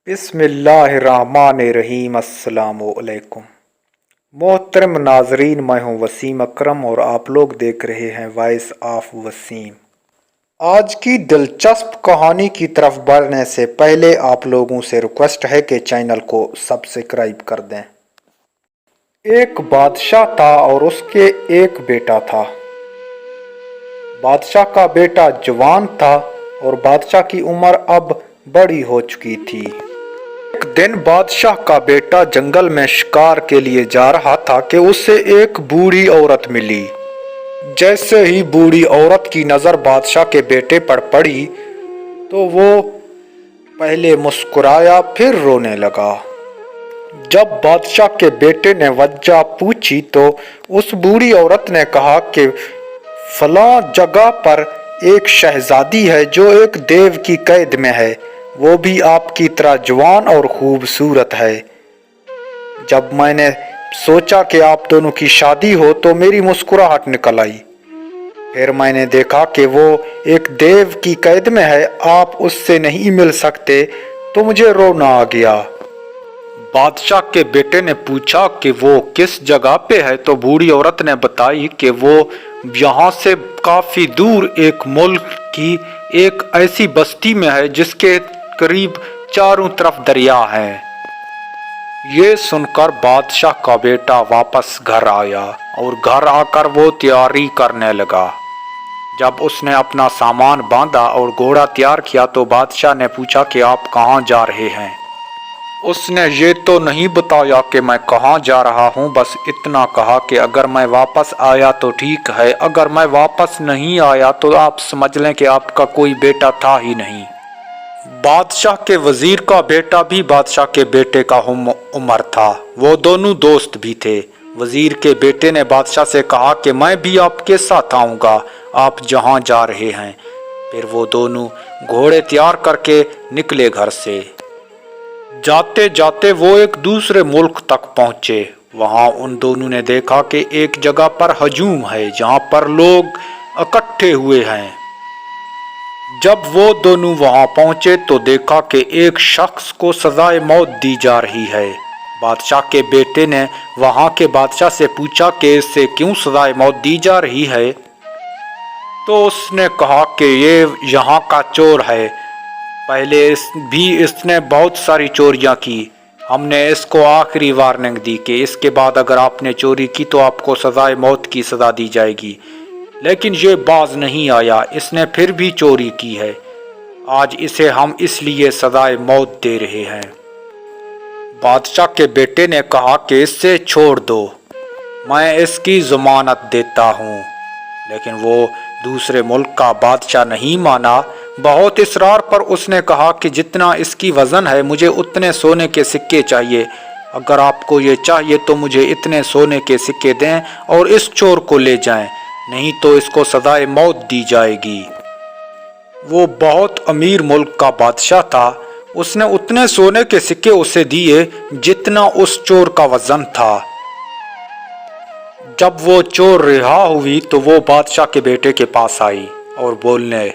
बिस्मिल्लाहिर्रहमानिर्रहीम। अस्सलामुअलैकुम। मोहतरम नाजरीन, मैं हूँ वसीम अकरम और आप लोग देख रहे हैं वॉइस ऑफ वसीम। आज की दिलचस्प कहानी की तरफ बढ़ने से पहले आप लोगों से रिक्वेस्ट है कि चैनल को सब्सक्राइब कर दें। एक बादशाह था और उसके एक बेटा था। बादशाह का बेटा जवान था और बादशाह की उम्र अब बड़ी हो चुकी थी। एक दिन बादशाह का बेटा जंगल में शिकार के लिए जा रहा था कि उसे एक बूढ़ी औरत मिली। जैसे ही बूढ़ी औरत की नजर बादशाह के बेटे पर पड़ी तो वो पहले मुस्कुराया फिर रोने लगा। जब बादशाह के बेटे ने वजह पूछी तो उस बूढ़ी औरत ने कहा कि फलां जगह पर एक शहजादी है जो एक देव की कैद में है, वो भी आपकी तरह जवान और खूबसूरत है। जब मैंने सोचा कि आप दोनों की शादी हो तो मेरी मुस्कुराहट निकल आई। फिर मैंने देखा कि वो एक देव की कैद में है, आप उससे नहीं मिल सकते, तो मुझे रोना आ गया। बादशाह के बेटे ने पूछा कि वो किस जगह पे है, तो बूढ़ी औरत ने बताई कि वो यहाँ से काफी दूर एक मुल्क की एक ऐसी बस्ती में है जिसके करीब चारों तरफ दरिया हैं। ये सुनकर बादशाह का बेटा वापस घर आया और घर आकर वो तैयारी करने लगा। जब उसने अपना सामान बांधा और घोड़ा तैयार किया तो बादशाह ने पूछा कि आप कहाँ जा रहे हैं। उसने ये तो नहीं बताया कि मैं कहाँ जा रहा हूँ, बस इतना कहा कि अगर मैं वापस आया तो ठीक है, अगर मैं वापस नहीं आया तो आप समझ लें कि आपका कोई बेटा था ही नहीं। बादशाह के वजीर का बेटा भी बादशाह के बेटे का उम्र था, वो दोनों दोस्त भी थे। वजीर के बेटे ने बादशाह से कहा कि मैं भी आपके साथ आऊँगा, आप जहाँ जा रहे हैं। फिर वो दोनों घोड़े तैयार करके निकले घर से। जाते जाते वो एक दूसरे मुल्क तक पहुँचे। वहाँ उन दोनों ने देखा कि एक जगह पर हजूम है जहाँ पर लोग इकट्ठे हुए हैं। जब वो दोनों वहां पहुंचे तो देखा कि एक शख्स को सजाए मौत दी जा रही है। बादशाह के बेटे ने वहां के बादशाह से पूछा कि इससे क्यों सजाए मौत दी जा रही है, तो उसने कहा कि ये यहाँ का चोर है, पहले इसने बहुत सारी चोरियां की, हमने इसको आखिरी वार्निंग दी कि इसके बाद अगर आपने चोरी की तो आपको सजाए मौत की सजा दी जाएगी, लेकिन ये बाज नहीं आया, इसने फिर भी चोरी की है। आज इसे हम इसलिए सजाए मौत दे रहे हैं। बादशाह के बेटे ने कहा कि इसे छोड़ दो, मैं इसकी जमानत देता हूँ। लेकिन वो दूसरे मुल्क का बादशाह नहीं माना। बहुत इसरार पर उसने कहा कि जितना इसकी वजन है मुझे उतने सोने के सिक्के चाहिए, अगर आपको ये चाहिए तो मुझे इतने सोने के सिक्के दें और इस चोर को ले जाएं, नहीं तो इसको सजाए मौत दी जाएगी। वो बहुत अमीर मुल्क का बादशाह था, उसने उतने सोने के सिक्के उसे दिए जितना उस चोर का वजन था। जब वो चोर रिहा हुई तो वो बादशाह के बेटे के पास आई और बोलने,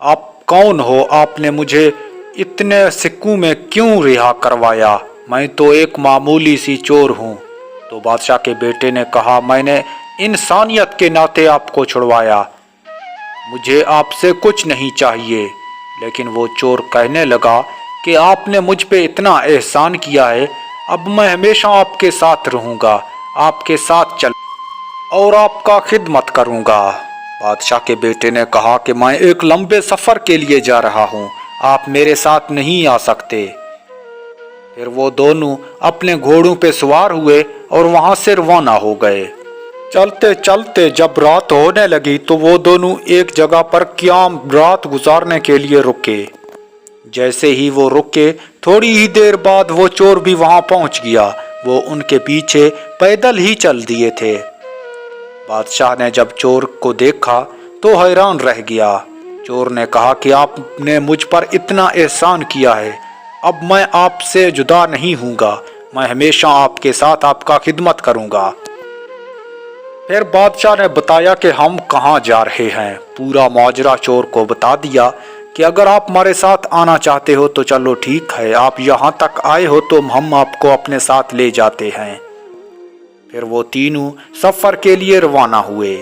आप कौन हो, आपने मुझे इतने सिक्कों में क्यों रिहा करवाया, मैं तो एक मामूली सी चोर हूँ। तो बादशाह के बेटे ने कहा, मैंने इंसानियत के नाते आपको छुड़वाया, मुझे आपसे कुछ नहीं चाहिए। लेकिन वो चोर कहने लगा कि आपने मुझ पे इतना एहसान किया है, अब मैं हमेशा आपके साथ रहूँगा, आपके साथ चल और आपका खिदमत करूँगा। बादशाह के बेटे ने कहा कि मैं एक लंबे सफ़र के लिए जा रहा हूँ, आप मेरे साथ नहीं आ सकते। फिर वो दोनों अपने घोड़ों पे सवार हुए और वहाँ से रवाना हो गए। चलते चलते जब रात होने लगी तो वो दोनों एक जगह पर क़याम रात गुजारने के लिए रुके। जैसे ही वो रुके थोड़ी ही देर बाद वो चोर भी वहां पहुंच गया। वो उनके पीछे पैदल ही चल दिए थे। बादशाह ने जब चोर को देखा तो हैरान रह गया। चोर ने कहा कि आपने मुझ पर इतना एहसान किया है, अब मैं आपसे जुदा नहीं हूँगा, मैं हमेशा आपके साथ आपका खिदमत करूँगा। फिर बादशाह ने बताया कि हम कहाँ जा रहे हैं। पूरा माजरा चोर को बता दिया। कि अगर आप हमारे साथ आना चाहते हो तो चलो ठीक है, आप यहाँ तक आए हो तो हम आपको अपने साथ ले जाते हैं। फिर वो तीनों सफर के लिए रवाना हुए।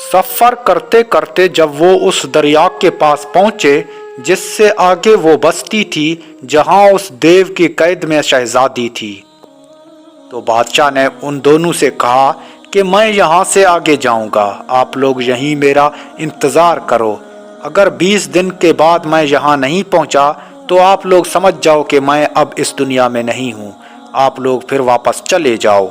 सफर करते करते जब वो उस दरिया के पास पहुंचे जिससे आगे वो बस्ती थी जहां उस देव की कैद में शहजादी थी, तो बादशाह ने उन दोनों से कहा कि मैं यहाँ से आगे जाऊंगा, आप लोग यहीं मेरा इंतज़ार करो। अगर 20 दिन के बाद मैं यहाँ नहीं पहुँचा तो आप लोग समझ जाओ कि मैं अब इस दुनिया में नहीं हूँ, आप लोग फिर वापस चले जाओ।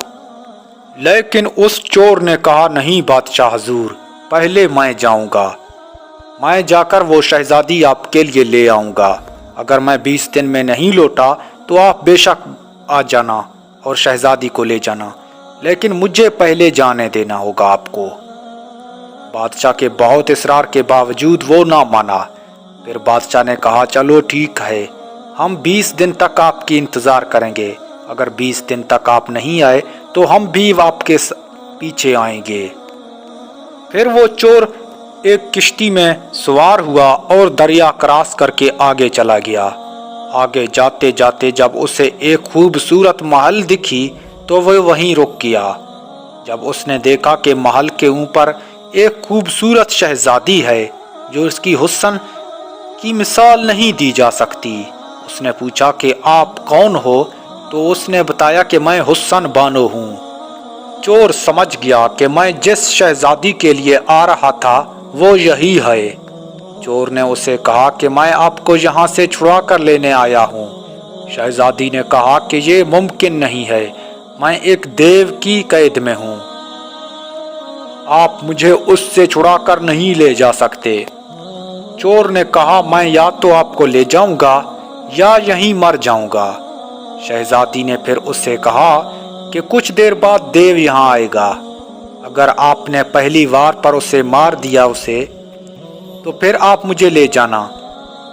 लेकिन उस चोर ने कहा, नहीं बादशाह हजूर, पहले मैं जाऊंगा, मैं जाकर वो शहजादी आपके लिए ले आऊंगा। अगर मैं 20 दिन में नहीं लौटा तो आप बेशक आ जाना और शहजादी को ले जाना, लेकिन मुझे पहले जाने देना होगा आपको। बादशाह के बहुत इसरार के बावजूद वो ना माना। फिर बादशाह ने कहा, चलो ठीक है, हम 20 दिन तक आपकी इंतज़ार करेंगे, अगर 20 दिन तक आप नहीं आए तो हम भी आपके पीछे आएंगे। फिर वो चोर एक किश्ती में सवार हुआ और दरिया क्रॉस करके आगे चला गया। आगे जाते जाते जब उसे एक खूबसूरत महल दिखी तो वह वहीं रुक गया। जब उसने देखा कि महल के ऊपर एक खूबसूरत शहजादी है जो उसकी हुस्न की मिसाल नहीं दी जा सकती, उसने पूछा कि आप कौन हो, तो उसने बताया कि मैं हुस्न बानो हूँ। चोर समझ गया कि मैं जिस शहजादी के लिए आ रहा था वो यही है। चोर ने उसे कहा कि मैं आपको यहाँ से छुड़ा कर लेने आया हूँ। शहजादी ने कहा कि ये मुमकिन नहीं है, मैं एक देव की कैद में हूँ, आप मुझे उससे छुड़ा कर नहीं ले जा सकते। चोर ने कहा, मैं या तो आपको ले जाऊंगा या यहीं मर जाऊंगा। शहजादी ने फिर उससे कहा कि कुछ देर बाद देव यहाँ आएगा, अगर आपने पहली बार पर उसे मार दिया तो फिर आप मुझे ले जाना,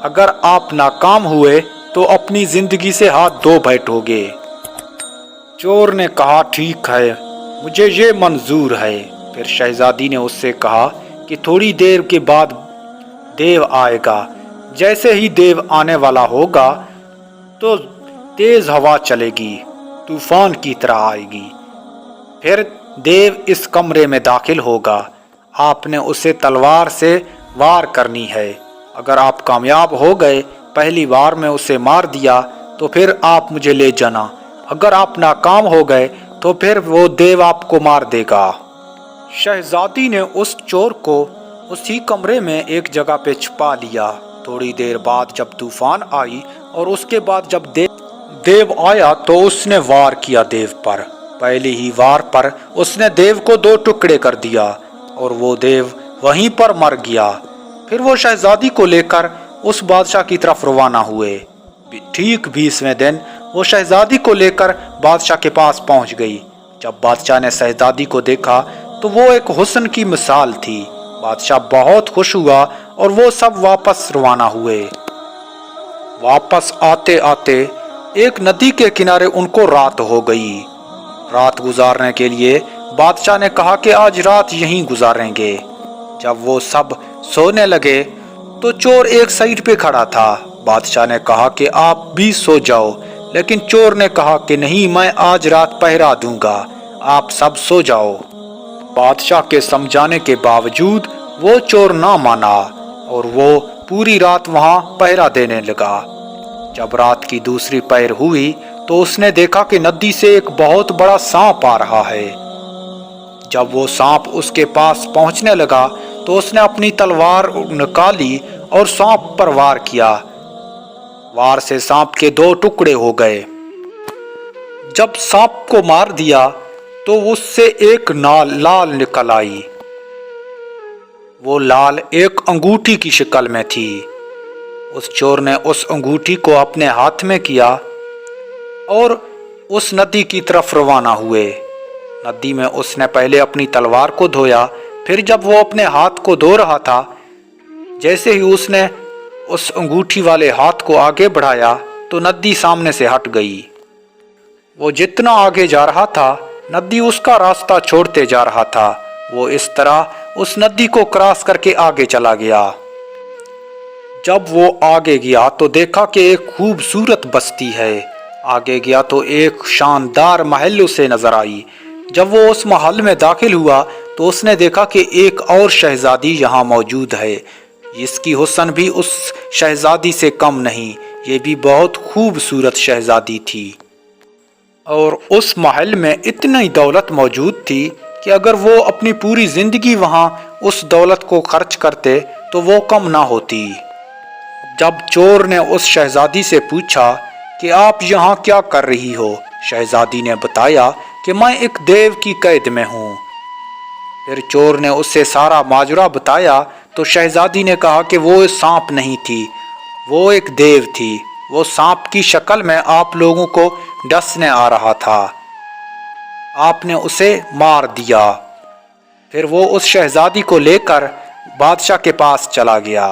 अगर आप नाकाम हुए तो अपनी जिंदगी से हाथ धो बैठोगे। चोर ने कहा, ठीक है, मुझे ये मंजूर है। फिर शहजादी ने उससे कहा कि थोड़ी देर के बाद देव आएगा, जैसे ही देव आने वाला होगा तो तेज हवा चलेगी, तूफान की तरह आएगी, फिर देव इस कमरे में दाखिल होगा, आपने उसे तलवार से वार करनी है, अगर आप कामयाब हो गए, पहली बार में उसे मार दिया तो फिर आप मुझे ले जाना, अगर आप नाकाम हो गए तो फिर वो देव आपको मार देगा। शहजादी ने उस चोर को उसी कमरे में एक जगह पे छुपा लिया। थोड़ी देर बाद जब तूफान आई और उसके बाद जब देव आया तो उसने वार किया देव पर। पहली ही वार पर उसने देव को 2 टुकड़े कर दिया और वो देव वहीं पर मर गया। फिर वो शहजादी को लेकर उस बादशाह की तरफ रवाना हुए। ठीक 20वें दिन वो शहजादी को लेकर बादशाह के पास पहुंच गई। जब बादशाह ने शहजादी को देखा तो वो एक हुस्न की मिसाल थी। बादशाह बहुत खुश हुआ और वो सब वापस रवाना हुए। वापस आते आते एक नदी के किनारे उनको रात हो गई। रात गुजारने के लिए बादशाह ने कहा कि आज रात यहीं गुजारेंगे। जब वो सब सोने लगे तो चोर एक साइड पे खड़ा था। बादशाह ने कहा कि आप भी सो जाओ, लेकिन चोर ने कहा कि नहीं, मैं आज रात पहरा दूंगा, आप सब सो जाओ। बादशाह के समझाने के बावजूद वो चोर ना माना और वो पूरी रात वहां पहरा देने लगा। जब रात की दूसरी पहर हुई तो उसने देखा कि नदी से एक बहुत बड़ा सांप आ रहा है। जब वो सांप उसके पास पहुंचने लगा तो उसने अपनी तलवार निकाली और सांप पर वार किया। वार से सांप के 2 टुकड़े हो गए। जब सांप को मार दिया तो उससे एक लाल निकल आई। वो लाल एक अंगूठी की शक्ल में थी। उस चोर ने उस अंगूठी को अपने हाथ में किया और उस नदी की तरफ रवाना हुए। नदी में उसने पहले अपनी तलवार को धोया, फिर जब वो अपने हाथ को धो रहा था, जैसे ही उसने उस अंगूठी वाले हाथ को आगे बढ़ाया तो नदी सामने से हट गई। वो जितना आगे जा रहा था नदी उसका रास्ता छोड़ते जा रहा था। वो इस तरह उस नदी को क्रॉस करके आगे चला गया। जब वो आगे गया तो देखा कि एक खूबसूरत बस्ती है। आगे गया तो एक शानदार महल उसे नजर आई। जब वो उस महल में दाखिल हुआ तो उसने देखा कि एक और शहजादी यहाँ मौजूद है। इसकी हुस्न भी उस शहजादी से कम नहीं, ये भी बहुत खूबसूरत शहजादी थी। और उस महल में इतनी दौलत मौजूद थी कि अगर वो अपनी पूरी जिंदगी वहाँ उस दौलत को खर्च करते तो वो कम ना होती। जब चोर ने उस शहजादी से पूछा कि आप यहाँ क्या कर रही हो, शहजादी ने बताया कि मैं एक देव की कैद में हूँ। फिर चोर ने उससे सारा माजरा बताया तो शहजादी ने कहा कि वो सांप नहीं थी, वो एक देव थी। वो सांप की शक्ल में आप लोगों को डसने आ रहा था, आपने उसे मार दिया। फिर वो उस शहजादी को लेकर बादशाह के पास चला गया।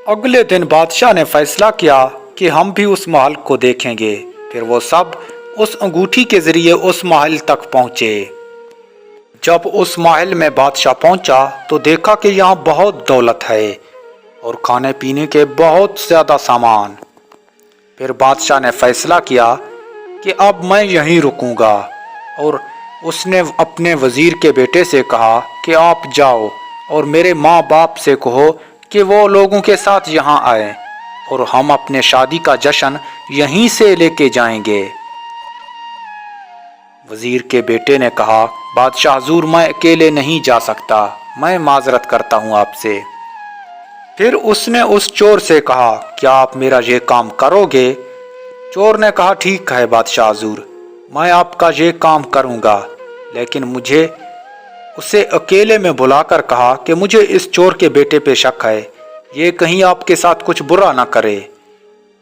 अगले दिन बादशाह ने फैसला किया कि हम भी उस महल को देखेंगे। फिर वो सब उस अंगूठी के जरिए उस महल तक पहुंचे। जब उस महल में बादशाह पहुंचा तो देखा कि यहाँ बहुत दौलत है और खाने पीने के बहुत ज़्यादा सामान। फिर बादशाह ने फैसला किया कि अब मैं यहीं रुकूंगा, और उसने अपने वजीर के बेटे से कहा कि आप जाओ और मेरे माँ बाप से कहो कि वो लोगों के साथ यहाँ आए और हम अपने शादी का जश्न यहीं से लेके जाएंगे। वजीर के बेटे ने कहा, बादशाह हुजूर मैं अकेले नहीं जा सकता, मैं माजरत करता हूँ आपसे। फिर उसने उस चोर से कहा, क्या आप मेरा ये काम करोगे? चोर ने कहा, ठीक है बादशाह हुजूर, मैं आपका ये काम करूँगा, लेकिन मुझे उसे अकेले में बुलाकर कहा कि मुझे इस चोर के बेटे पे शक है, ये कहीं आपके साथ कुछ बुरा ना करे।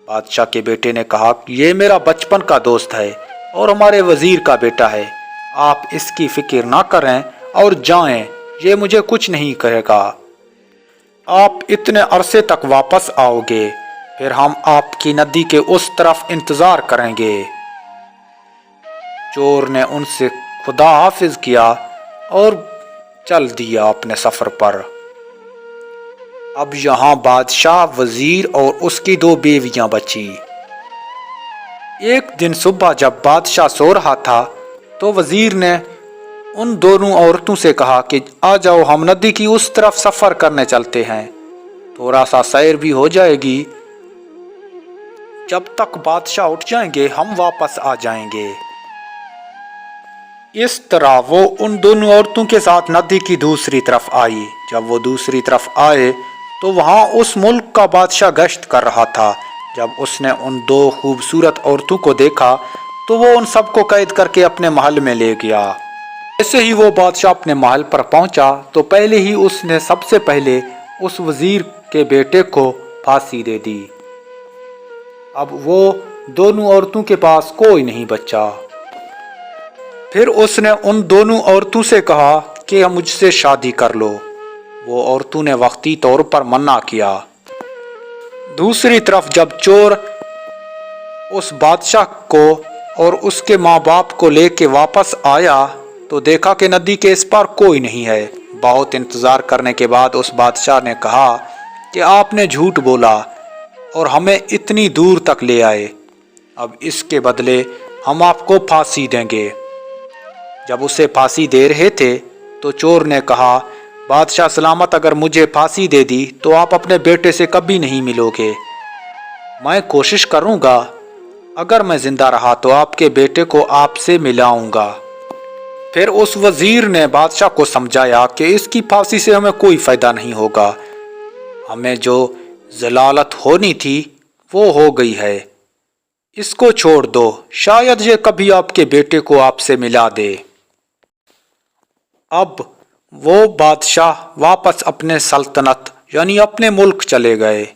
बादशाह के बेटे ने कहा, ये मेरा बचपन का दोस्त है और हमारे वजीर का बेटा है, आप इसकी फिक्र ना करें और जाएं, ये मुझे कुछ नहीं कहेगा। आप इतने अरसे तक वापस आओगे, फिर हम आपकी नदी के उस तरफ इंतजार करेंगे। चोर ने उनसे खुदा हाफिज किया और चल दिया अपने सफर पर। अब यहाँ बादशाह, वजीर और उसकी 2 बीवियां बची। एक दिन सुबह जब बादशाह सो रहा था तो वजीर ने उन दोनों औरतों से कहा कि आ जाओ, हम नदी की उस तरफ सफर करने चलते हैं, थोड़ा सा सैर भी हो जाएगी, जब तक बादशाह उठ जाएंगे हम वापस आ जाएंगे। इस तरह वो उन दोनों औरतों के साथ नदी की दूसरी तरफ आई। जब वो दूसरी तरफ आए तो वहाँ उस मुल्क का बादशाह गश्त कर रहा था। जब उसने उन 2 खूबसूरत औरतों को देखा तो वो उन सबको कैद करके अपने महल में ले गया। जैसे ही वो बादशाह अपने महल पर पहुंचा तो पहले ही उसने सबसे पहले उस वजीर के बेटे को फांसी दे दी। अब वो दोनों औरतों के पास कोई नहीं बचा। फिर उसने उन दोनों औरतों से कहा कि मुझसे शादी कर लो। वो औरतों ने वक्ती तौर पर मना किया। दूसरी तरफ जब चोर उस बादशाह को और उसके माँ बाप को लेके वापस आया तो देखा कि नदी के इस पार कोई नहीं है। बहुत इंतजार करने के बाद उस बादशाह ने कहा कि आपने झूठ बोला और हमें इतनी दूर तक ले आए, अब इसके बदले हम आपको फांसी देंगे। जब उसे फांसी दे रहे थे तो चोर ने कहा, बादशाह सलामत, अगर मुझे फांसी दे दी तो आप अपने बेटे से कभी नहीं मिलोगे। मैं कोशिश करूंगा, अगर मैं जिंदा रहा तो आपके बेटे को आपसे मिलाऊंगा। फिर उस वजीर ने बादशाह को समझाया कि इसकी फांसी से हमें कोई फायदा नहीं होगा, हमें जो जलालत होनी थी वो हो गई है, इसको छोड़ दो, शायद ये कभी आपके बेटे को आपसे मिला दे। अब वो बादशाह वापस अपने सल्तनत यानी अपने मुल्क चले गए।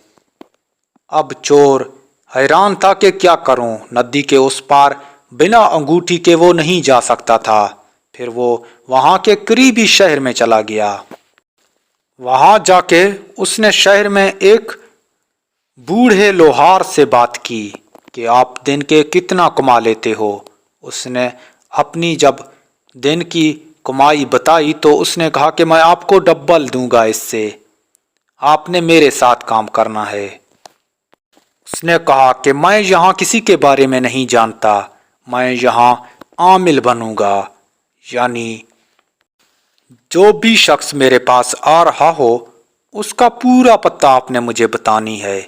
अब चोर हैरान था कि क्या करूं, नदी के उस पार बिना अंगूठी के वो नहीं जा सकता था। फिर वो वहां के करीबी शहर में चला गया। वहां जाके उसने शहर में एक बूढ़े लोहार से बात की कि आप दिन के कितना कमा लेते हो। उसने अपनी जब दिन की कमाई बताई तो उसने कहा कि मैं आपको डबल दूंगा इससे। آپ نے میرے ساتھ کام کرنا ہے۔ اس نے کہا کہ میں یہاں کسی کے بارے میں نہیں جانتا، میں یہاں عامل بنوں گا، یعنی جو بھی شخص میرے پاس آ رہا ہو اس کا پورا پتہ آپ نے مجھے بتانی ہے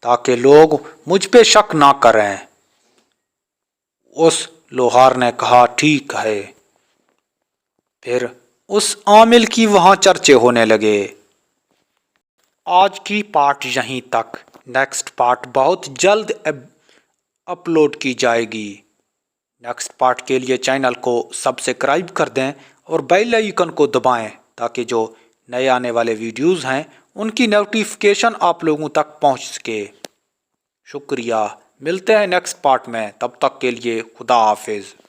تاکہ لوگ مجھ پہ شک نہ کریں۔ اس لوہار نے کہا ٹھیک ہے۔ پھر اس عامل کی وہاں چرچے ہونے لگے۔ آج کی پارٹ یہیں تک، نیکسٹ پارٹ بہت جلد اپلوڈ کی جائے گی۔ نیکسٹ پارٹ کے لیے چینل کو سبسکرائب کر دیں اور بیل آئیکن کو دبائیں تاکہ جو نئے آنے والے ویڈیوز ہیں ان کی نوٹیفیکیشن آپ لوگوں تک پہنچ سکے۔ شکریہ، ملتے ہیں نیکسٹ پارٹ میں، تب تک کے لیے خدا حافظ۔